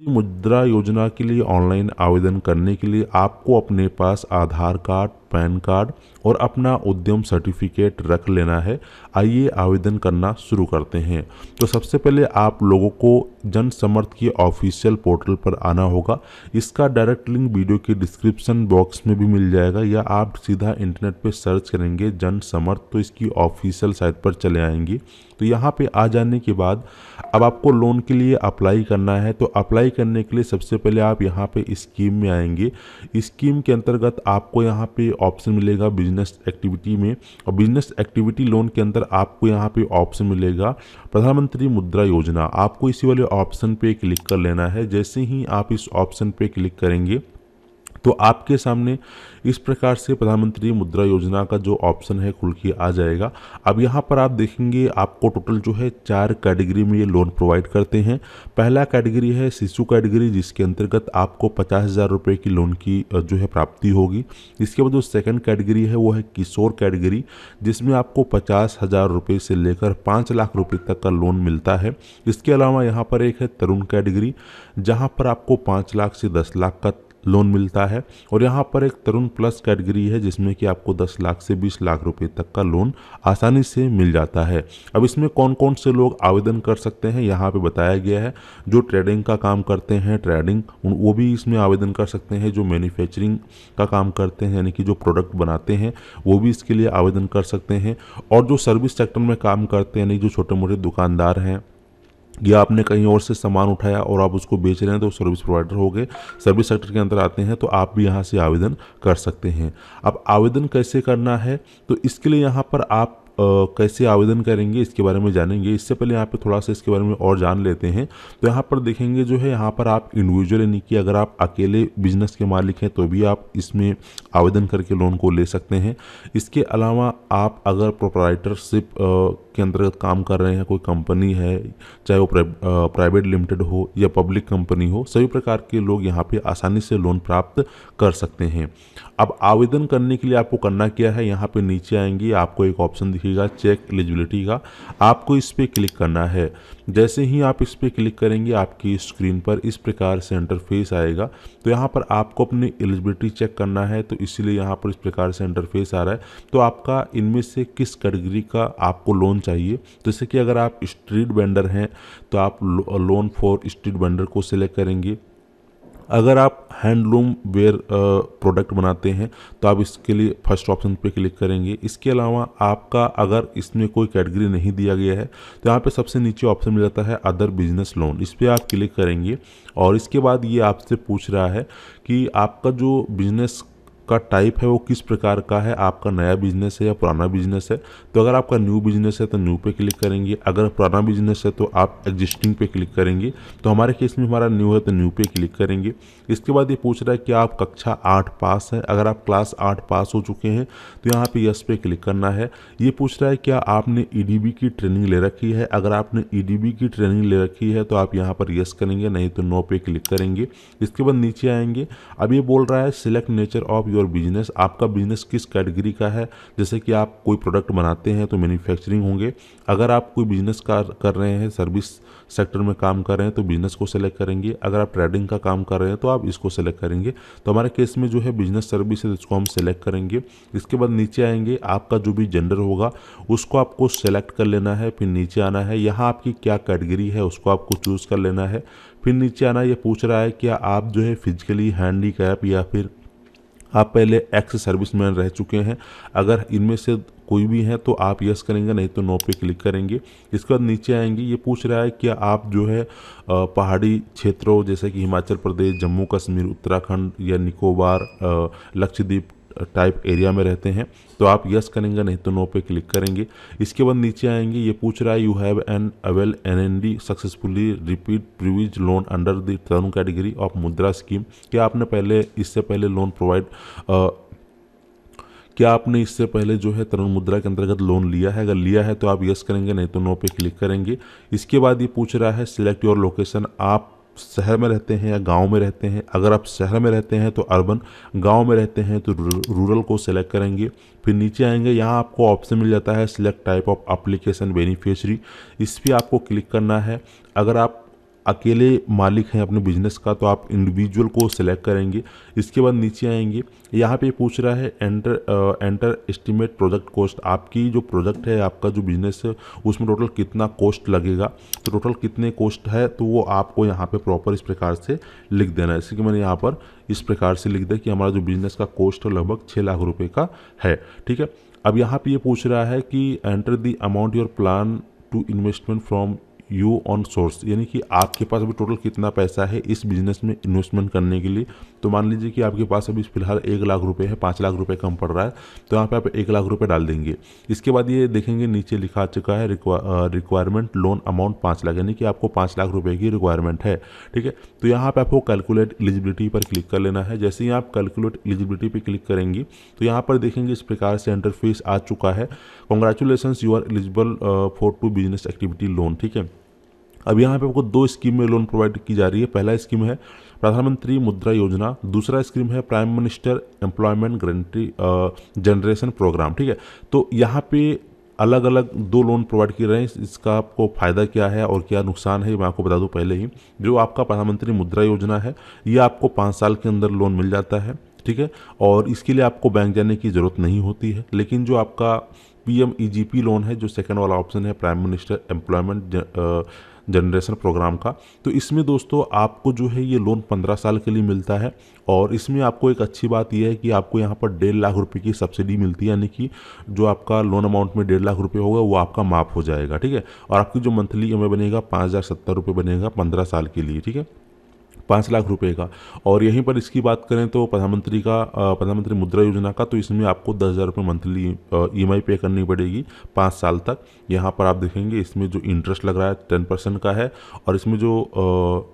मुद्रा योजना के लिए ऑनलाइन आवेदन करने के लिए आपको अपने पास आधार कार्ड, पैन कार्ड और अपना उद्यम सर्टिफिकेट रख लेना है। आइए आवेदन करना शुरू करते हैं। तो सबसे पहले आप लोगों को जन समर्थ की ऑफिशियल पोर्टल पर आना होगा। इसका डायरेक्ट लिंक वीडियो के डिस्क्रिप्शन बॉक्स में भी मिल जाएगा, या आप सीधा इंटरनेट पे सर्च करेंगे जन समर्थ तो इसकी ऑफिशियल साइट पर चले आएंगे। तो यहाँ पे आ जाने के बाद अब आपको लोन के लिए अप्लाई करना है। तो अप्लाई करने के लिए सबसे पहले आप यहाँ पे स्कीम में आएंगे। स्कीम के अंतर्गत आपको यहाँ पे ऑप्शन मिलेगा बिजनेस एक्टिविटी में, और बिजनेस एक्टिविटी लोन के अंदर आपको यहाँ पे ऑप्शन मिलेगा प्रधानमंत्री मुद्रा योजना। आपको इसी वाले ऑप्शन पे क्लिक कर लेना है। जैसे ही आप इस ऑप्शन पे क्लिक करेंगे तो आपके सामने इस प्रकार से प्रधानमंत्री मुद्रा योजना का जो ऑप्शन है खुल के आ जाएगा। अब यहाँ पर आप देखेंगे आपको टोटल जो है 4 कैटेगरी में ये लोन प्रोवाइड करते हैं। पहला कैटेगरी है शिशु कैटेगरी, जिसके अंतर्गत आपको 50,000 रुपये की लोन की जो है प्राप्ति होगी। इसके बाद जो सेकंड कैटेगरी है वो है किशोर कैटेगरी, जिसमें आपको 50,000 रुपये से लेकर 5 लाख रुपये तक का लोन मिलता है। इसके अलावा यहाँ पर एक है तरुण कैटेगरी, जहाँ पर आपको 5 लाख से 10 लाख का लोन मिलता है। और यहाँ पर एक तरुण प्लस कैटेगरी है, जिसमें कि आपको 10 लाख से 20 लाख रुपए तक का लोन आसानी से मिल जाता है। अब इसमें कौन कौन से लोग आवेदन कर सकते हैं यहाँ पे बताया गया है। जो ट्रेडिंग का काम करते हैं, ट्रेडिंग वो भी इसमें आवेदन कर सकते हैं। जो मैन्युफैक्चरिंग का काम करते हैं, यानी कि जो प्रोडक्ट बनाते हैं, वो भी इसके लिए आवेदन कर सकते हैं। और जो सर्विस सेक्टर में काम करते हैं, यानी जो छोटे मोटे दुकानदार हैं, या आपने कहीं और से सामान उठाया और आप उसको बेच रहे हैं तो सर्विस प्रोवाइडर हो गए, सर्विस सेक्टर के अंदर आते हैं, तो आप भी यहाँ से आवेदन कर सकते हैं। अब आवेदन कैसे करना है, तो इसके लिए यहाँ पर आप कैसे आवेदन करेंगे इसके बारे में जानेंगे। इससे पहले यहाँ पे थोड़ा सा इसके बारे में और जान लेते हैं। तो यहाँ पर देखेंगे जो है, यहाँ पर आप इंडिविजुअल यानी कि अगर आप अकेले बिजनेस के मालिक हैं तो भी आप इसमें आवेदन करके लोन को ले सकते हैं। इसके अलावा आप अगर प्रोप्राइटरशिप के अंतर्गत काम कर रहे हैं, कोई कंपनी है, चाहे वो प्राइवेट लिमिटेड हो या पब्लिक कंपनी हो, सभी प्रकार के लोग यहाँ पे आसानी से लोन प्राप्त कर सकते हैं। अब आवेदन करने के लिए आपको करना क्या है, यहाँ पे नीचे आएंगे, आपको एक ऑप्शन दिखेगा चेक एलिजिबिलिटी का, आपको इस पर क्लिक करना है। जैसे ही आप इस पर क्लिक करेंगे आपकी स्क्रीन पर इस प्रकार से इंटरफेस आएगा। तो यहाँ पर आपको अपनी एलिजिबिलिटी चेक करना है, तो इसीलिए यहाँ पर इस प्रकार से इंटरफेस आ रहा है। तो आपका इनमें से किस कैटेगरी का आपको लोन चाहिए। जैसे कि अगर आप स्ट्रीट वेंडर हैं तो आप लोन फॉर स्ट्रीट वेंडर को सिलेक्ट करेंगे। अगर आप हैंडलूम वेयर प्रोडक्ट बनाते हैं तो आप इसके लिए फर्स्ट ऑप्शन पे क्लिक करेंगे। इसके अलावा आपका अगर इसमें कोई कैटेगरी नहीं दिया गया है तो यहाँ पे सबसे नीचे ऑप्शन मिल जाता है अदर बिजनेस लोन, इस पर आप क्लिक करेंगे। और इसके बाद ये आपसे पूछ रहा है कि आपका जो बिजनेस का टाइप है वो किस प्रकार का है, आपका नया बिजनेस है या पुराना बिजनेस है। तो अगर आपका न्यू बिजनेस है तो न्यू पे क्लिक करेंगे, अगर पुराना बिजनेस है तो आप एग्जिस्टिंग पे क्लिक करेंगे। तो हमारे केस में हमारा न्यू है तो न्यू पे क्लिक करेंगे। इसके बाद ये पूछ रहा है कि आप कक्षा 8 पास है, अगर आप क्लास 8 पास हो चुके हैं तो यहाँ पे यस पे क्लिक करना है। ये पूछ रहा है क्या आपने ईडीबी की ट्रेनिंग ले रखी है, अगर आपने ईडीबी की ट्रेनिंग ले रखी है तो आप यहाँ पर यस करेंगे, नहीं तो नो पे क्लिक करेंगे। इसके बाद नीचे आएंगे, अब ये बोल रहा है select nature of your business, आपका बिजनेस किस कैटेगरी का है। जैसे कि आप कोई प्रोडक्ट बनाते हैं तो मैन्युफैक्चरिंग होंगे, अगर आप कोई बिजनेस कर रहे हैं, सर्विस सेक्टर में काम कर रहे हैं तो बिजनेस को सेलेक्ट करेंगे, अगर आप ट्रेडिंग का काम कर रहे हैं तो आप इसको सेलेक्ट करेंगे। तो हमारे केस में जो है बिजनेस सर्विस है, इसको हम सेलेक्ट करेंगे। इसके बाद नीचे आएंगे, आपका जो भी जेंडर होगा उसको आपको सेलेक्ट कर लेना है। फिर नीचे आना है, यहाँ आपकी क्या कैटेगरी है उसको आपको चूज कर लेना है। फिर नीचे आना, ये पूछ रहा है क्या आप जो है फिजिकली हैंडीकैप या फिर आप पहले एक्स सर्विसमैन रह चुके हैं। अगर इनमें से कोई भी है तो आप यस करेंगे, नहीं तो नो पे क्लिक करेंगे। इसके बाद नीचे आएंगे, ये पूछ रहा है कि आप जो है पहाड़ी क्षेत्रों जैसे कि हिमाचल प्रदेश, जम्मू कश्मीर, उत्तराखंड या निकोबार, लक्षद्वीप टाइप एरिया में रहते हैं, तो आप यस करेंगे, नहीं तो नो पे क्लिक करेंगे। इसके बाद नीचे आएंगे, ये पूछ रहा है you have an avail and successfully repeat previous loan under the Tarun category of Mudra scheme, क्या आपने पहले इससे पहले लोन प्रोवाइड क्या आपने इससे पहले जो है तरुण मुद्रा के अंतर्गत लोन लिया है, अगर लिया है तो आप यस करेंगे, नहीं तो नो पे क्लिक करेंगे। इसके बाद ये पूछ रहा है सिलेक्ट योर लोकेशन, आप शहर में रहते हैं या गांव में रहते हैं। अगर आप शहर में रहते हैं तो अर्बन, गांव में रहते हैं तो रूरल को सिलेक्ट करेंगे। फिर नीचे आएंगे, यहाँ आपको ऑप्शन मिल जाता है select type of application beneficiary, इस पर आपको क्लिक करना है। अगर आप अकेले मालिक हैं अपने बिजनेस का तो आप इंडिविजुअल को सिलेक्ट करेंगे। इसके बाद नीचे आएंगे, यहाँ पे पूछ रहा है एंटर एस्टिमेट प्रोजेक्ट कॉस्ट। आपकी जो प्रोजेक्ट है, आपका जो बिजनेस है, उसमें टोटल कितना कॉस्ट लगेगा, तो टोटल कितने कॉस्ट है तो वो आपको यहाँ पे प्रॉपर इस प्रकार से लिख देना है। इसलिए मैंने यहाँ पर इस प्रकार से लिख दिया कि हमारा जो बिजनेस का कॉस्ट है लगभग 6 लाख रुपए का है। ठीक है, अब यहाँ पे ये पूछ रहा है कि enter the amount your plan to investment from you on source, यानी कि आपके पास अभी टोटल कितना पैसा है इस बिजनेस में इन्वेस्टमेंट करने के लिए। तो मान लीजिए कि आपके पास अभी फिलहाल 1 लाख रुपए है, 5 लाख रुपए कम पड़ रहा है, तो यहाँ पे आप 1 लाख रुपए डाल देंगे। इसके बाद ये देखेंगे नीचे लिखा चुका है रिक्वायरमेंट लोन अमाउंट 5 लाख, यानी कि आपको 5 लाख रुपए की रिक्वायरमेंट है। ठीक है, तो यहाँ पे आपको कैलकुलेट एलिजिबिलिटी पर क्लिक कर लेना है। जैसे ही आप कैलकुलेट एलिजिबिलिटी पर क्लिक करेंगे तो यहाँ पर देखेंगे इस प्रकार से इंटरफेस आ चुका है। Congratulations, you are eligible for to business activity loan. ठीक है, अब यहाँ पे आपको 2 स्कीम में लोन प्रोवाइड की जा रही है। पहला स्कीम है प्रधानमंत्री मुद्रा योजना, दूसरा स्कीम है prime minister employment guarantee generation programme. ठीक है, तो यहाँ पे अलग अलग 2 लोन प्रोवाइड किए रहे हैं। इसका आपको फ़ायदा क्या है और क्या नुकसान है मैं आपको बता दूं पहले ही। जो आपका प्रधानमंत्री मुद्रा योजना है, ये आपको 5 साल के अंदर लोन मिल जाता है। ठीक है, और इसके लिए आपको बैंक जाने की ज़रूरत नहीं होती है। लेकिन जो आपका PMEGP लोन है, जो सेकंड वाला ऑप्शन है prime minister employment generation programme का, तो इसमें दोस्तों आपको जो है ये लोन 15 साल के लिए मिलता है। और इसमें आपको एक अच्छी बात यह है कि आपको यहाँ पर 1.5 लाख रुपए की सब्सिडी मिलती है, यानी कि जो आपका लोन अमाउंट में 1.5 लाख रुपए होगा वो आपका माफ़ हो जाएगा। ठीक है, और आपकी जो मंथली EMI बनेगा 5,070 रुपये बनेगा 15 साल के लिए। ठीक है, 5 लाख रुपए का। और यहीं पर इसकी बात करें तो प्रधानमंत्री मुद्रा योजना का, तो इसमें आपको 10,000 रुपये मंथली EMI पे करनी पड़ेगी 5 साल तक। यहाँ पर आप देखेंगे इसमें जो इंटरेस्ट लग रहा है 10% का है, और इसमें जो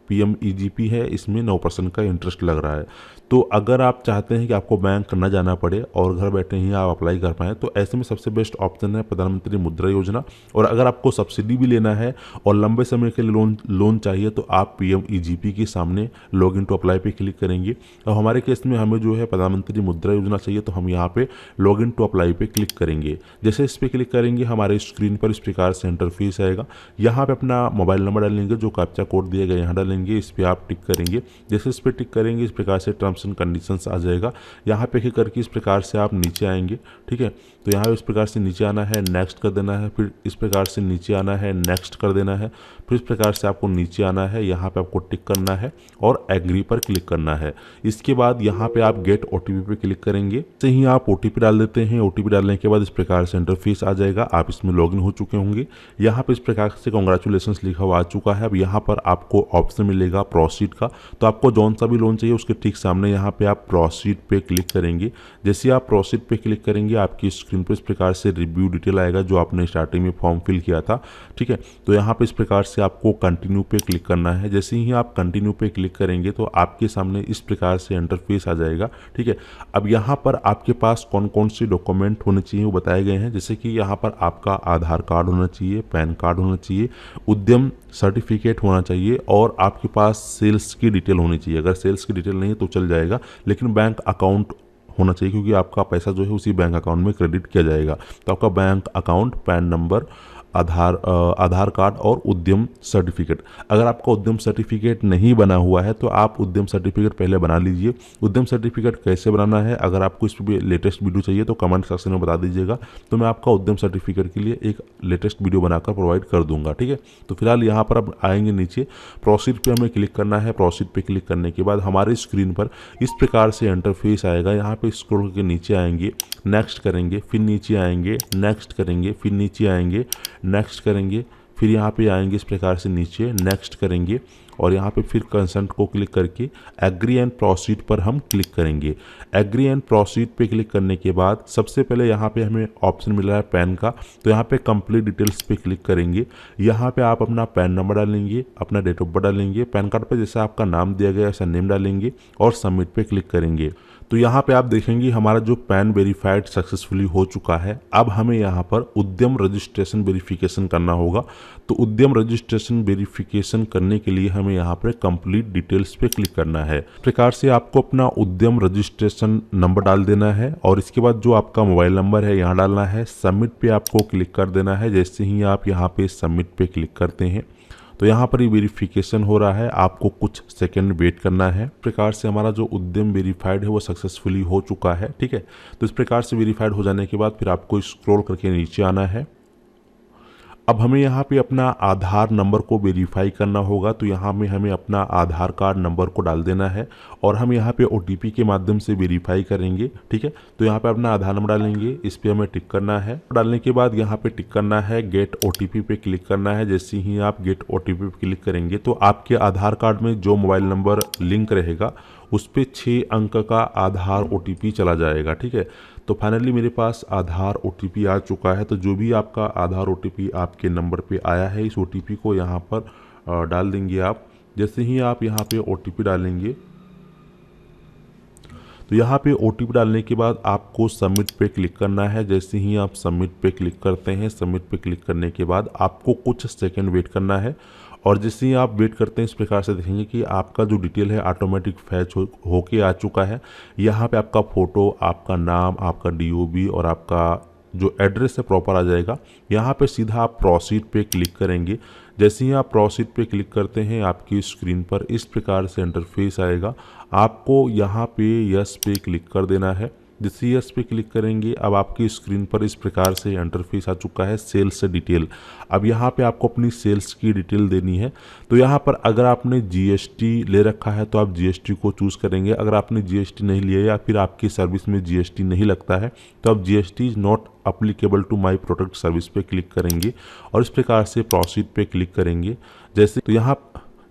PMEGP है इसमें 9% का इंटरेस्ट लग रहा है। तो अगर आप चाहते हैं कि आपको बैंक न जाना पड़े और घर बैठे ही आप अप्लाई कर पाएँ, तो ऐसे में सबसे बेस्ट ऑप्शन है प्रधानमंत्री मुद्रा योजना। और अगर आपको सब्सिडी भी लेना है और लंबे समय के लिए लोन चाहिए तो आप PMEGP के सामने लॉग इन टू अप्लाई पे क्लिक करेंगे। और हमारे केस में हमें जो है प्रधानमंत्री मुद्रा योजना चाहिए, तो हम यहाँ पे लॉग इन टू अप्लाई पे क्लिक करेंगे। जैसे इस पर क्लिक करेंगे हमारे स्क्रीन पर इस प्रकार से इंटरफेस आएगा। यहाँ पे अपना मोबाइल नंबर डालेंगे, जो कैप्चा कोड दिया गया यहाँ डालेंगे, इस पर आप टिक करेंगे। जैसे इस पर टिक करेंगे इस प्रकार से टर्म्स एंड कंडीशंस आ जाएगा। यहाँ पे क्लिक करके इस प्रकार से आप नीचे आएंगे। ठीक है, तो यहाँ इस प्रकार से नीचे आना है, नेक्स्ट कर देना है, फिर इस प्रकार से नीचे आना है, नेक्स्ट कर देना है, फिर इस प्रकार से आपको नीचे आना है, यहाँ पे आपको टिक करना है और एग्री पर क्लिक करना है। इसके बाद यहाँ पे आप गेट OTP पे क्लिक करेंगे। जैसे ही आप OTP डाल देते हैं, OTP डालने के बाद इस प्रकार से इंटरफेस आ जाएगा। आप इसमें लॉगिन हो चुके होंगे। यहाँ पे इस प्रकार से कॉन्ग्रेचुलेसन्स लिखा हुआ आ चुका है। अब यहाँ पर आपको ऑप्शन मिलेगा प्रोसीड का, तो आपको जौन सा भी लोन चाहिए उसके ठीक सामने यहाँ पे आप प्रोसीड पे क्लिक करेंगे। जैसे आप प्रोसीड पे क्लिक करेंगे आपकी स्क्रीन पर इस प्रकार से रिव्यू डिटेल आएगा, जो आपने स्टार्टिंग में फॉर्म फिल किया था। ठीक है, तो यहाँ पे इस प्रकार से आपको कंटिन्यू पे क्लिक करना है। जैसे ही आप कंटिन्यू पे क्लिक करेंगे तो आपके सामने इस प्रकार से इंटरफेस आ जाएगा। ठीक है, अब यहाँ पर आपके पास कौन कौन से डॉक्यूमेंट होने चाहिए वो बताए गए हैं। जैसे कि यहाँ पर आपका आधार कार्ड होना चाहिए, पैन कार्ड होना चाहिए, उद्यम सर्टिफिकेट होना चाहिए और आपके पास सेल्स की डिटेल होनी चाहिए। अगर सेल्स की डिटेल नहीं है तो चल जाएगा, लेकिन बैंक अकाउंट होना चाहिए, क्योंकि आपका पैसा जो है उसी बैंक अकाउंट में क्रेडिट किया जाएगा। तो आपका बैंक अकाउंट, पैन नंबर, आधार कार्ड और उद्यम सर्टिफिकेट। अगर आपका उद्यम सर्टिफिकेट नहीं बना हुआ है तो आप उद्यम सर्टिफिकेट पहले बना लीजिए। उद्यम सर्टिफिकेट कैसे बनाना है, अगर आपको इस पर लेटेस्ट वीडियो चाहिए तो कमेंट सेक्शन में बता दीजिएगा, तो मैं आपका उद्यम सर्टिफिकेट के लिए एक लेटेस्ट वीडियो बनाकर प्रोवाइड कर दूंगा। ठीक है, तो फिलहाल यहाँ पर अब आएंगे नीचे, प्रोसीड पे हमें क्लिक करना है। प्रोसीड पे क्लिक करने के बाद हमारे स्क्रीन पर इस प्रकार से इंटरफेस आएगा। यहाँ पे स्क्रॉल करके नीचे आएंगे, नेक्स्ट करेंगे, फिर नीचे आएंगे, नेक्स्ट करेंगे, फिर नीचे आएंगे, नेक्स्ट करेंगे, फिर यहाँ पे आएंगे इस प्रकार से नीचे, नेक्स्ट करेंगे और यहाँ पे फिर कंसेंट को क्लिक करके एग्री एंड प्रोसीड पर हम क्लिक करेंगे। एग्री एंड प्रोसीड पे क्लिक करने के बाद सबसे पहले यहाँ पे हमें ऑप्शन मिल रहा है पैन का, तो यहाँ पे कंप्लीट डिटेल्स पे क्लिक करेंगे। यहाँ पे आप अपना पैन नंबर डालेंगे, अपना डेट ऑफ बर्थ डालेंगे, पैन कार्ड पे जैसे आपका नाम दिया गया ऐसा नेम डालेंगे और सबमिट पे क्लिक करेंगे। तो यहाँ पे आप देखेंगे हमारा जो पैन वेरीफाइड सक्सेसफुली हो चुका है। अब हमें यहाँ पर उद्यम रजिस्ट्रेशन वेरिफिकेशन करना होगा। तो उद्यम रजिस्ट्रेशन वेरिफिकेशन करने के लिए हमें यहाँ पर कंप्लीट डिटेल्स पे क्लिक करना है। इस प्रकार से आपको अपना उद्यम रजिस्ट्रेशन नंबर डाल देना है और इसके बाद जो आपका मोबाइल नंबर है यहाँ डालना है। सबमिट पे आपको क्लिक कर देना है। जैसे ही आप यहाँ पे सबमिट पे क्लिक करते हैं तो यहाँ पर ये वेरिफिकेशन हो रहा है, आपको कुछ सेकंड वेट करना है। इस प्रकार से हमारा जो उद्यम वेरीफाइड है वो सक्सेसफुली हो चुका है। ठीक है, तो इस प्रकार से वेरीफाइड हो जाने के बाद फिर आपको स्क्रॉल करके नीचे आना है। अब हमें यहाँ पे अपना आधार नंबर को वेरीफाई करना होगा, तो यहाँ में हमें अपना आधार कार्ड नंबर को डाल देना है और हम यहाँ पे OTP के माध्यम से वेरीफाई करेंगे। ठीक है, तो यहाँ पे अपना आधार नंबर डालेंगे, इस पे हमें टिक करना है। डालने के बाद यहाँ पे टिक करना है, गेट OTP पे क्लिक करना है। जैसे ही आप गेट OTP पे क्लिक करेंगे तो आपके आधार कार्ड में जो मोबाइल नंबर लिंक रहेगा उस पर 6 अंक का आधार OTP चला जाएगा। ठीक है, तो फाइनली मेरे पास आधार OTP आ चुका है। तो जो भी आपका आधार OTP आपके नंबर पे आया है, इस OTP को यहाँ पर डाल देंगे आप। जैसे ही आप यहाँ पे OTP डालेंगे तो यहाँ पे OTP डालने के बाद आपको सबमिट पे क्लिक करना है। जैसे ही आप सबमिट पे क्लिक करते हैं, सबमिट पे क्लिक करने के बाद आपको कुछ सेकंड वेट करना है और जैसे ही आप वेट करते हैं इस प्रकार से देखेंगे कि आपका जो डिटेल है ऑटोमेटिक फैच होके आ चुका है। यहाँ पे आपका फ़ोटो, आपका नाम, आपका DOB और आपका जो एड्रेस है प्रॉपर आ जाएगा। यहाँ पे सीधा आप प्रोसीड पे क्लिक करेंगे। जैसे ही आप प्रोसीड पे क्लिक करते हैं आपकी स्क्रीन पर इस प्रकार से इंटरफेस आएगा। आपको यहाँ पे यस पे क्लिक कर देना है। जैसे यस पे क्लिक करेंगे अब आपकी स्क्रीन पर इस प्रकार से इंटरफेस आ चुका है, सेल्स डिटेल। अब यहाँ पे आपको अपनी सेल्स की डिटेल देनी है। तो यहाँ पर अगर आपने GST ले रखा है तो आप GST को चूज़ करेंगे। अगर आपने GST नहीं लिया या फिर आपकी सर्विस में GST नहीं लगता है तो आप GST is not applicable to my product service पे क्लिक करेंगे और इस प्रकार से प्रोसीड पे क्लिक करेंगे। जैसे तो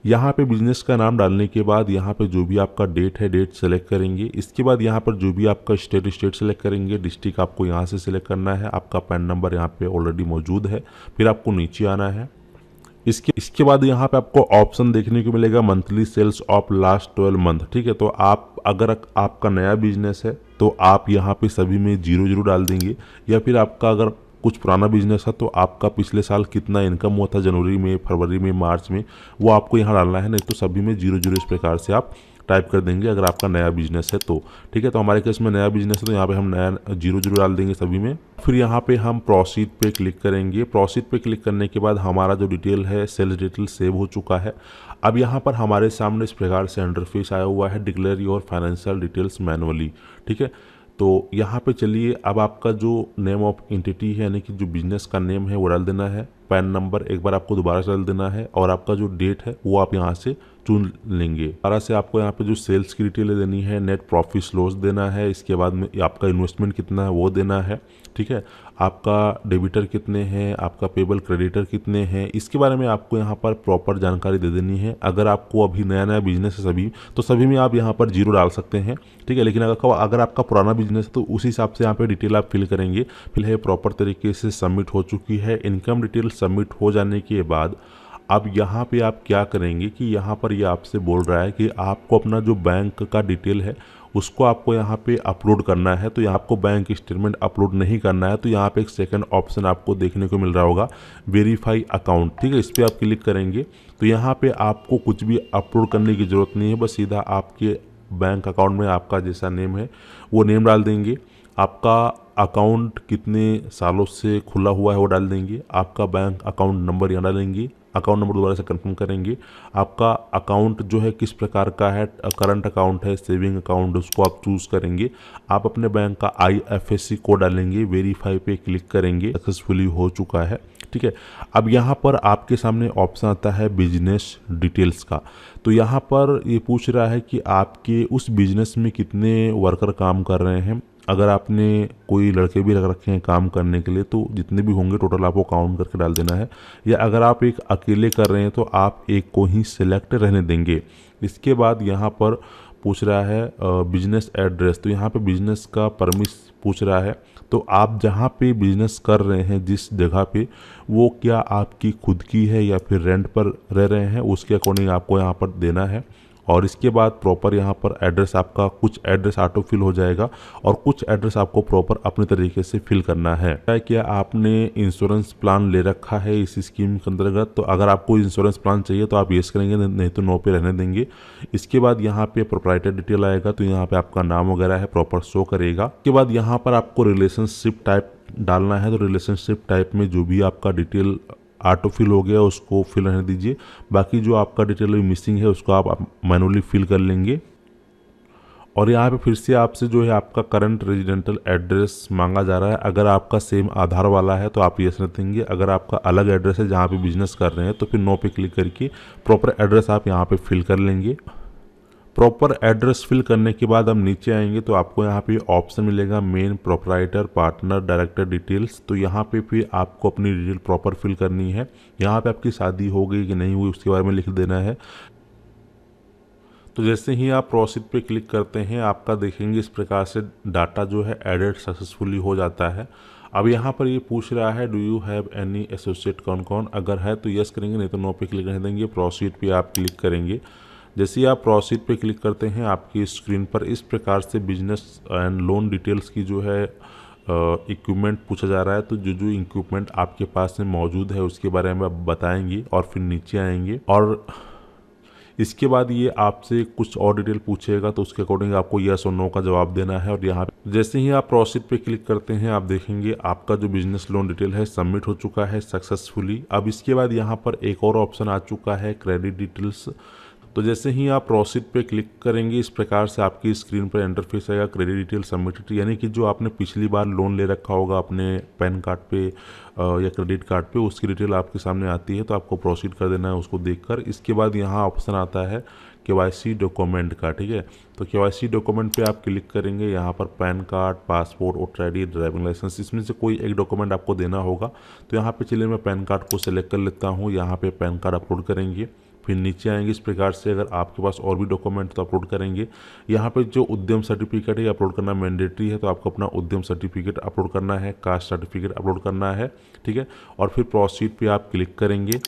यहाँ पे बिजनेस का नाम डालने के बाद यहाँ पे जो भी आपका डेट है, डेट सेलेक्ट करेंगे। इसके बाद यहाँ पर जो भी आपका स्टेट सेलेक्ट करेंगे। डिस्ट्रिक्ट आपको यहाँ से सिलेक्ट करना है। आपका पैन नंबर यहाँ पे ऑलरेडी मौजूद है। फिर आपको नीचे आना है। इसके बाद यहाँ पे आपको ऑप्शन देखने को मिलेगा monthly sales of last 12 month. ठीक है, तो आप अगर आपका नया बिजनेस है तो आप यहाँ पे सभी में 0 डाल देंगे, या फिर आपका अगर कुछ पुराना बिजनेस है तो आपका पिछले साल कितना इनकम हुआ था जनवरी में, फरवरी में, मार्च में, वो आपको यहाँ डालना है। नहीं तो सभी में 0 इस प्रकार से आप टाइप कर देंगे अगर आपका नया बिजनेस है तो। ठीक है, तो हमारे केस में नया बिजनेस है तो यहाँ पे हम नया 0 डाल देंगे सभी में। फिर यहाँ पे हम प्रोसीड पे क्लिक करेंगे। प्रोसीड पे क्लिक करने के बाद हमारा जो डिटेल है, सेल्स डिटेल सेव हो चुका है। अब यहाँ पर हमारे सामने इस प्रकार से इंटरफेस आया हुआ है, declare your financial details manually. ठीक है, तो यहाँ पे चलिए अब आपका जो नेम ऑफ एंटिटी है यानी कि जो बिजनेस का नेम है वो डाल देना है। पैन नंबर एक बार आपको दोबारा डाल देना है और आपका जो डेट है वो आप यहाँ से चुन लेंगे। दोबारा से आपको यहाँ पे जो सेल्स की डिटेल देनी है, नेट प्रॉफिट लॉस देना है। इसके बाद में आपका इन्वेस्टमेंट कितना है वो देना है। ठीक है, आपका डेबिटर कितने हैं, आपका पेबल क्रेडिटर कितने हैं, इसके बारे में आपको यहाँ पर प्रॉपर जानकारी दे देनी है। अगर आपको अभी नया नया बिजनेस है सभी, तो सभी में आप यहाँ पर 0 डाल सकते हैं। ठीक है, लेकिन अगर आपका पुराना बिजनेस है तो उस हिसाब से यहाँ पे डिटेल आप फिल करेंगे। फिल है प्रॉपर तरीके से सबमिट हो चुकी है। इनकम डिटेल सबमिट हो जाने के बाद अब यहाँ पे आप क्या करेंगे कि यहाँ पर ये आपसे बोल रहा है कि आपको अपना जो बैंक का डिटेल है उसको आपको यहाँ पे अपलोड करना है। तो यहाँ आपको बैंक स्टेटमेंट अपलोड नहीं करना है। तो यहाँ पे एक सेकंड ऑप्शन आपको देखने को मिल रहा होगा, वेरीफाई अकाउंट। ठीक है, इस पर आप क्लिक करेंगे तो यहाँ पे आपको कुछ भी अपलोड करने की ज़रूरत नहीं है। बस सीधा आपके बैंक अकाउंट में आपका जैसा नेम है वो नेम डाल देंगे। आपका अकाउंट कितने सालों से खुला हुआ है वो डाल देंगे। आपका बैंक अकाउंट नंबर यहाँ डालेंगे। अकाउंट नंबर दोबारा से कंफर्म करेंगे। आपका अकाउंट जो है किस प्रकार का है, करंट अकाउंट है, सेविंग अकाउंट, उसको आप चूज़ करेंगे। आप अपने बैंक का IFSC कोड डालेंगे, वेरीफाई पे क्लिक करेंगे। सक्सेसफुली हो चुका है। ठीक है, अब यहाँ पर आपके सामने ऑप्शन आता है बिजनेस डिटेल्स का। तो यहाँ पर ये पूछ रहा है कि आपके उस बिजनेस में कितने वर्कर काम कर रहे हैं। अगर आपने कोई लड़के भी रख रखे हैं काम करने के लिए तो जितने भी होंगे टोटल आपको काउंट करके डाल देना है। या अगर आप एक अकेले कर रहे हैं तो आप एक को ही सिलेक्ट रहने देंगे। इसके बाद यहाँ पर पूछ रहा है बिजनेस एड्रेस। तो यहाँ पे बिजनेस का परमिश पूछ रहा है। तो आप जहाँ पे बिजनेस कर रहे हैं जिस जगह पे, वो क्या आपकी खुद की है या फिर रेंट पर रह रहे हैं, उसके अकॉर्डिंग आपको यहाँ पर देना है। और इसके बाद प्रॉपर यहाँ पर एड्रेस, आपका कुछ एड्रेस ऑटो फिल हो जाएगा और कुछ एड्रेस आपको प्रॉपर अपने तरीके से फिल करना है। क्या आपने इंश्योरेंस प्लान ले रखा है इस स्कीम के अंतर्गत? तो अगर आपको इंश्योरेंस प्लान चाहिए तो आप येस करेंगे, नहीं तो नो पे रहने देंगे। इसके बाद यहाँ पे प्रोप्राइटर डिटेल आएगा, तो यहाँ पे आपका नाम वगैरह है प्रॉपर शो करेगा। इसके बाद यहाँ पर आपको रिलेशनशिप टाइप डालना है। तो रिलेशनशिप टाइप में जो भी आपका डिटेल ऑटो फिल हो गया उसको फिल रहने दीजिए। बाकी जो आपका डिटेल मिसिंग है उसको आप मैनुअली फिल कर लेंगे। और यहाँ पे फिर से आपसे जो है आपका करंट रेजिडेंटल एड्रेस मांगा जा रहा है। अगर आपका सेम आधार वाला है तो आप यस रख देंगे। अगर आपका अलग एड्रेस है जहाँ पे बिजनेस कर रहे हैं तो फिर नो पे क्लिक करके प्रॉपर एड्रेस आप यहाँ पे फिल कर लेंगे। प्रॉपर एड्रेस फिल करने के बाद हम नीचे आएंगे तो आपको यहाँ पे ऑप्शन मिलेगा main proprietor partner director details. तो यहाँ पे फिर आपको अपनी डिटेल प्रॉपर फिल करनी है। यहाँ पे आपकी शादी हो गई कि नहीं हुई उसके बारे में लिख देना है। तो जैसे ही आप प्रोसीड पे क्लिक करते हैं आपका देखेंगे इस प्रकार से डाटा जो है एडिट सक्सेसफुली हो जाता है। अब यहाँ पर ये पूछ रहा है do you have any associate कौन कौन, अगर है तो यस करेंगे, नहीं तो नो पे क्लिक कर देंगे। प्रोसीड पे आप क्लिक करेंगे। जैसे ही आप प्रोसीड पे क्लिक करते हैं आपकी स्क्रीन पर इस प्रकार से बिजनेस एंड लोन डिटेल्स की जो है इक्विपमेंट पूछा जा रहा है। तो जो जो इक्विपमेंट आपके पास में मौजूद है उसके बारे में आप बताएंगे और फिर नीचे आएंगे और इसके बाद ये आपसे कुछ और डिटेल पूछेगा तो उसके अकॉर्डिंग आपको यस और नो का जवाब देना है। और यहाँ जैसे ही आप प्रोसीड पे क्लिक करते हैं आप देखेंगे आपका जो बिजनेस लोन डिटेल है सबमिट हो चुका है सक्सेसफुली। अब इसके बाद यहाँ पर एक और ऑप्शन आ चुका है क्रेडिट डिटेल्स। तो जैसे ही आप प्रोसीड पे क्लिक करेंगे इस प्रकार से आपकी स्क्रीन पर इंटरफेस आएगा क्रेडिट डिटेल सबमिटेड, यानी कि जो आपने पिछली बार लोन ले रखा होगा अपने पैन कार्ड पे या क्रेडिट कार्ड पे उसकी डिटेल आपके सामने आती है। तो आपको प्रोसीड कर देना है उसको देखकर। इसके बाद यहाँ ऑप्शन आता है केवाईसी डॉक्यूमेंट का, ठीक है। तो केवाईसी डॉक्यूमेंट पे आप क्लिक करेंगे। यहाँ पर PAN card, passport, voter I D, driving licence, इसमें से कोई एक डॉक्यूमेंट आपको देना होगा। तो यहाँ पे चलिए मैं पैन कार्ड को सिलेक्ट कर लेता हूँ। यहाँ पे पैन कार्ड अपलोड करेंगे, फिर नीचे आएंगे इस प्रकार से। अगर आपके पास और भी डॉक्यूमेंट तो अपलोड करेंगे। यहाँ पे जो उद्यम सर्टिफिकेट है अपलोड करना मैंडेटरी है, तो आपको अपना उद्यम सर्टिफिकेट अपलोड करना है, कास्ट सर्टिफिकेट अपलोड करना है, ठीक है। और फिर प्रोसीड पे आप क्लिक करेंगे।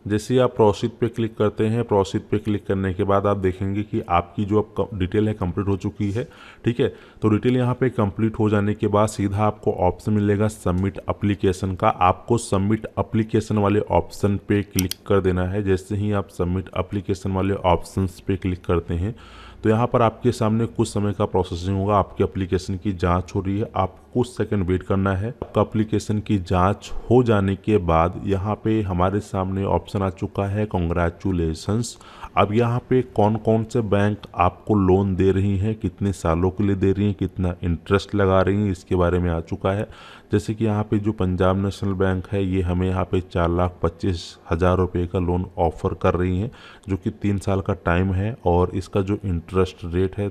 जैसे ही आप प्रोसीड पे क्लिक करते हैं, प्रोसीड पे क्लिक करने के बाद आप देखेंगे कि आपकी जो अब डिटेल है कंप्लीट हो चुकी है, ठीक है। तो डिटेल यहाँ पे कंप्लीट हो जाने के बाद सीधा आपको ऑप्शन मिलेगा सबमिट एप्लीकेशन का। आपको सबमिट एप्लीकेशन वाले ऑप्शन पे क्लिक कर देना है। जैसे ही आप सबमिट एप्लीकेशन वाले ऑप्शन पे क्लिक करते हैं तो यहाँ पर आपके सामने कुछ समय का प्रोसेसिंग होगा। आपके एप्लीकेशन की जांच हो रही है, आपको कुछ सेकंड वेट करना है। आपका एप्लीकेशन की जांच हो जाने के बाद यहाँ पे हमारे सामने ऑप्शन आ चुका है कॉन्ग्रेचुलेशंस। अब यहाँ पे कौन कौन से बैंक आपको लोन दे रही हैं, कितने सालों के लिए दे रही हैं, कितना इंटरेस्ट लगा रही हैं, इसके बारे में आ चुका है। जैसे कि यहाँ पे जो पंजाब नेशनल बैंक है ये हमें यहाँ पे 4,25,000 रुपये का लोन ऑफ़र कर रही हैं, जो कि 3 साल का टाइम है। और इसका जो इंटरेस्ट रेट है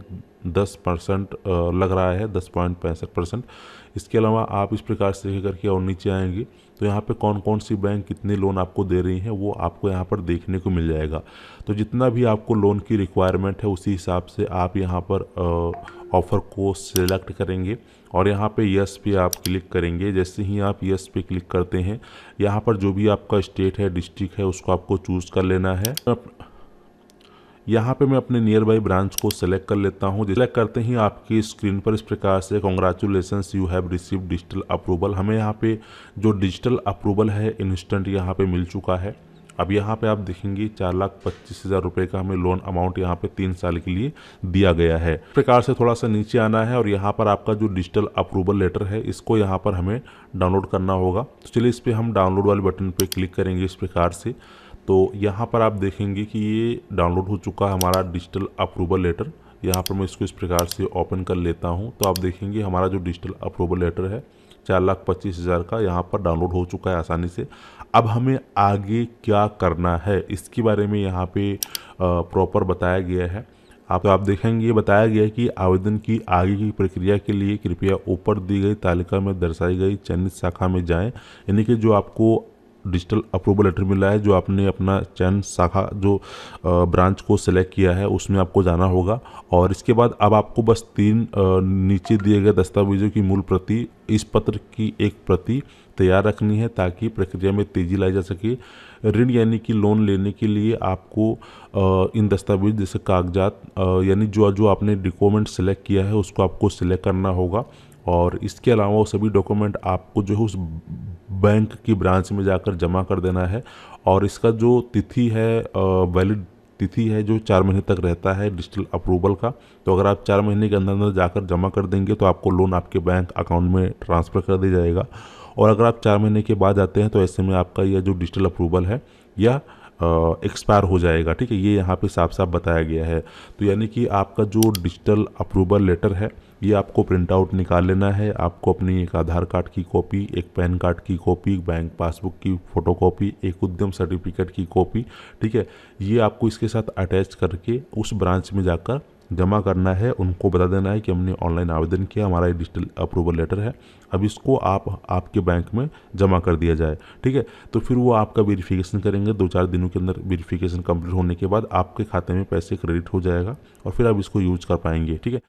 10% लग रहा है, 10.65%। इसके अलावा आप इस प्रकार से करके और नीचे आएंगे तो यहाँ पे कौन कौन सी बैंक कितने लोन आपको दे रही हैं वो आपको यहाँ पर देखने को मिल जाएगा। तो जितना भी आपको लोन की रिक्वायरमेंट है उसी हिसाब से आप यहाँ पर ऑफ़र को सिलेक्ट करेंगे और यहाँ पे यस पे आप क्लिक करेंगे। जैसे ही आप यस पे क्लिक करते हैं यहाँ पर जो भी आपका स्टेट है, डिस्ट्रिक्ट है, उसको आपको चूज़ कर लेना है। यहाँ पे मैं अपने नियर बाई ब्रांच को सेलेक्ट कर लेता हूँ। सेलेक्ट करते ही आपकी स्क्रीन पर इस प्रकार से congratulations you have received digital approval, हमें यहाँ पे जो डिजिटल अप्रूवल है इंस्टेंट यहाँ पे मिल चुका है। अब यहाँ पे आप देखेंगे 4,25,000 रुपये का हमें लोन अमाउंट यहाँ पे 3 साल के लिए दिया गया है। इस प्रकार से थोड़ा सा नीचे आना है और यहाँ पर आपका जो डिजिटल अप्रूवल लेटर है इसको यहाँ पर हमें डाउनलोड करना होगा। तो चलिए इस पर हम डाउनलोड वाले बटन पर क्लिक करेंगे इस प्रकार से। तो यहाँ पर आप देखेंगे कि ये डाउनलोड हो चुका है हमारा डिजिटल अप्रूवल लेटर। यहाँ पर मैं इसको इस प्रकार से ओपन कर लेता हूँ तो आप देखेंगे हमारा जो डिजिटल अप्रूवल लेटर है 4,25,000 का यहाँ पर डाउनलोड हो चुका है आसानी से। अब हमें आगे क्या करना है इसके बारे में यहाँ पे प्रॉपर बताया गया है। आप देखेंगे बताया गया है कि आवेदन की आगे की प्रक्रिया के लिए कृपया ऊपर दी गई तालिका में दर्शाई गई चयनित शाखा में जाएं। यानी कि जो आपको डिजिटल अप्रूवल लेटर मिला है, जो आपने अपना चयन शाखा जो ब्रांच को सिलेक्ट किया है उसमें आपको जाना होगा। और इसके बाद अब आपको बस 3 नीचे दिए गए दस्तावेजों की मूल प्रति, इस पत्र की एक प्रति तैयार रखनी है ताकि प्रक्रिया में तेजी लाई जा सके। ऋण यानी कि लोन लेने के लिए आपको इन दस्तावेज जैसे कागजात यानी जो आपने डॉक्यूमेंट सेलेक्ट किया है उसको आपको सिलेक्ट करना होगा। और इसके अलावा वो सभी डॉक्यूमेंट आपको जो है उस बैंक की ब्रांच में जाकर जमा कर देना है। और इसका जो तिथि है वैलिड तिथि है जो 4 महीने तक रहता है डिजिटल अप्रूवल का। तो अगर आप 4 महीने के अंदर अंदर जाकर जमा कर देंगे तो आपको लोन आपके बैंक अकाउंट में ट्रांसफ़र कर दिया जाएगा। और अगर आप 4 महीने के बाद आते हैं तो ऐसे में आपका यह जो डिजिटल अप्रूवल है या एक्सपायर हो जाएगा। ठीक है, ये यहाँ पे साफ साफ बताया गया है। तो यानी कि आपका जो डिजिटल अप्रूवल लेटर है ये आपको प्रिंट आउट निकाल लेना है। आपको अपनी एक आधार कार्ड की कॉपी, एक पैन कार्ड की कॉपी, बैंक पासबुक की फ़ोटोकॉपी, एक उद्यम सर्टिफिकेट की कॉपी, ठीक है, ये आपको इसके साथ अटैच करके उस ब्रांच में जाकर जमा करना है। उनको बता देना है कि हमने ऑनलाइन आवेदन किया, हमारा ये डिजिटल अप्रूवल लेटर है, अब इसको आपके बैंक में जमा कर दिया जाए। ठीक है, तो फिर वो आपका वेरिफिकेशन करेंगे। 2-4 दिनों के अंदर वेरिफिकेशन कंप्लीट होने के बाद आपके खाते में पैसे क्रेडिट हो जाएगा और फिर आप इसको यूज कर पाएंगे। ठीक है।